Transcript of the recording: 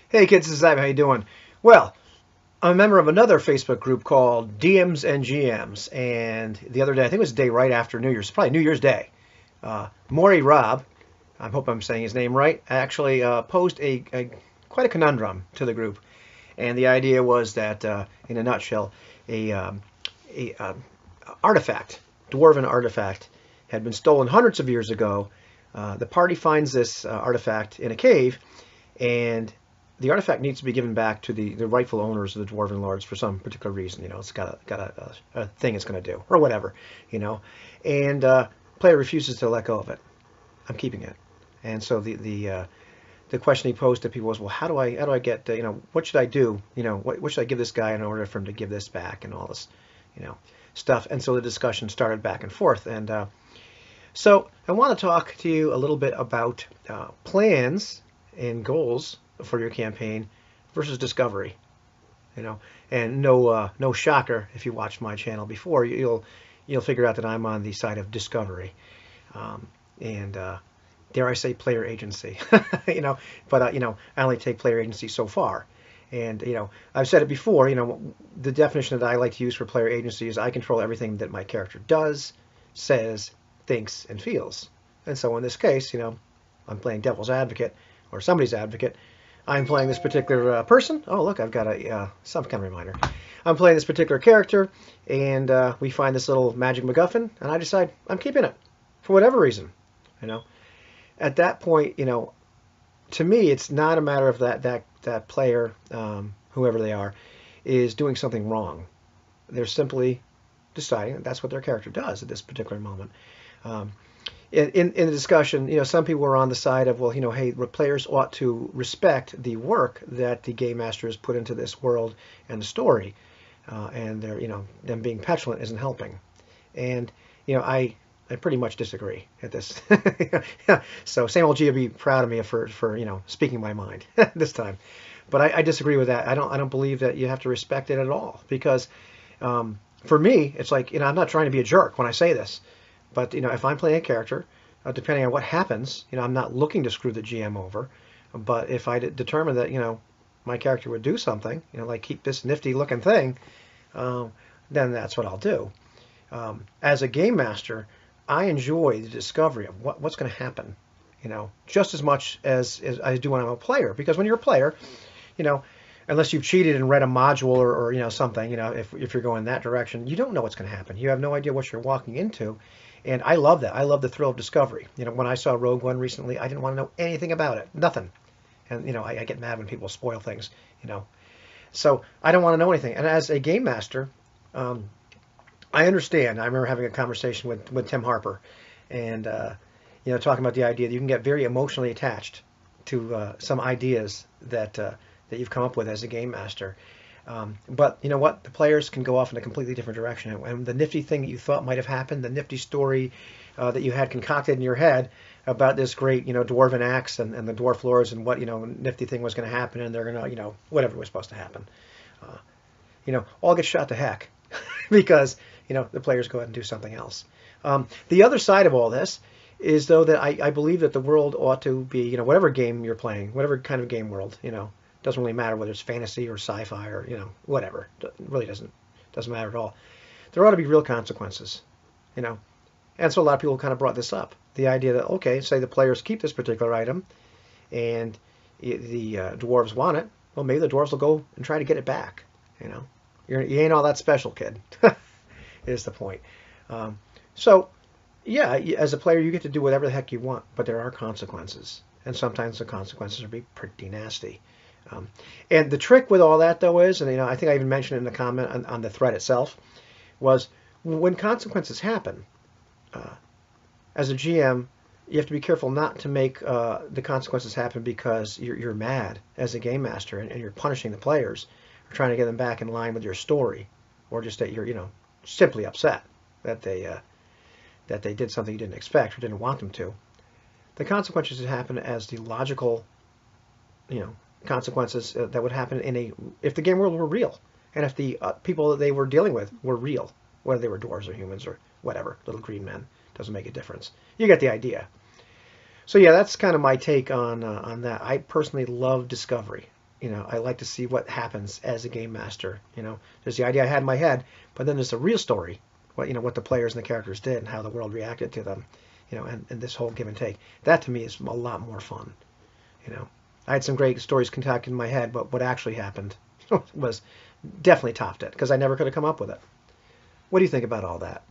Hey kids, this is Ivan. How you doing? Well, I'm a member of another Facebook group called DMs and GMs, and the other day, I think it was the day right after New Year's, probably New Year's Day, Maury Robb, I hope I'm saying his name right, actually posed a quite a conundrum to the group, and the idea was that, in a nutshell, a, um, a artifact, dwarven artifact, had been stolen hundreds of years ago. The party finds this artifact in a cave, and the artifact needs to be given back to the rightful owners of the dwarven lords for some particular reason. It's got a thing it's going to do or whatever. You know, and player refuses to let go of it. I'm keeping it. And so the question he posed to people was, well, how do I get what should I do? What should I give this guy in order for him to give this back and all this, you know, stuff. And so the discussion started back and forth. And so I want to talk to you a little bit about plans and goals for your campaign versus discovery. You know, and no shocker if you watched my channel before, you'll figure out that I'm on the side of discovery, and dare I say player agency. But I only take player agency so far. And I've said it before. The definition that I like to use for player agency is I control everything that my character does, says, thinks, and feels. And so in this case, I'm playing devil's advocate or somebody's advocate. I'm playing this particular person. Oh, look, I've got some kind of reminder. I'm playing this particular character, and we find this little magic MacGuffin, and I decide I'm keeping it for whatever reason. You know, at that point, to me, it's not a matter of that player, whoever they are, is doing something wrong. They're simply deciding that that's what their character does at this particular moment. In the discussion, some people were on the side of, well, hey, players ought to respect the work that the game master has put into this world and the story, and they're, them being petulant isn't helping. And I pretty much disagree at this. So same old G will be proud of me for speaking my mind this time. But I disagree with that. I don't believe that you have to respect it at all because for me, it's like, I'm not trying to be a jerk when I say this. But if I'm playing a character, depending on what happens, I'm not looking to screw the GM over. But if I determine that my character would do something, like keep this nifty looking thing, then that's what I'll do. As a game master, I enjoy the discovery of what's going to happen, just as much as I do when I'm a player. Because when you're a player, unless you've cheated and read a module or something, if you're going that direction, you don't know what's going to happen. You have no idea what you're walking into. And I love that. I love the thrill of discovery. When I saw Rogue One recently, I didn't want to know anything about it. Nothing. And, I get mad when people spoil things. So I don't want to know anything. And as a game master, I understand. I remember having a conversation with Tim Harper and, talking about the idea that you can get very emotionally attached to some ideas that you've come up with as a game master. But you know what? The players can go off in a completely different direction. And the nifty thing that you thought might have happened, the nifty story that you had concocted in your head about this great, dwarven axe and the dwarf lords and what, nifty thing was going to happen, and they're going to, whatever was supposed to happen, all get shot to heck because, the players go ahead and do something else. The other side of all this is, though, that I believe that the world ought to be, whatever game you're playing, whatever kind of game world, doesn't really matter whether it's fantasy or sci-fi or whatever. It really doesn't matter at all. There ought to be real consequences, And so a lot of people kind of brought this up. The idea that, okay, say the players keep this particular item, and the dwarves want it. Well, maybe the dwarves will go and try to get it back. You ain't all that special, kid. Is the point. So, yeah, as a player, you get to do whatever the heck you want, but there are consequences, and sometimes the consequences will be pretty nasty. And the trick with all that, though, is, and I think I even mentioned it in the comment on the thread itself, was when consequences happen, as a GM, you have to be careful not to make the consequences happen because you're mad as a game master and you're punishing the players or trying to get them back in line with your story, or just that you're simply upset that they did something you didn't expect or didn't want them to. The consequences should happen as the logical, consequences that would happen if the game world were real, and if the people that they were dealing with were real, whether they were dwarves or humans or whatever, little green men, doesn't make a difference. You get the idea. So yeah, that's kind of my take on that. I personally love discovery. I like to see what happens as a game master. There's the idea I had in my head, but then there's the real story, what the players and the characters did and how the world reacted to them, and this whole give and take. That to me is a lot more fun. I had some great stories concocted in my head, but what actually happened was definitely topped it because I never could have come up with it. What do you think about all that?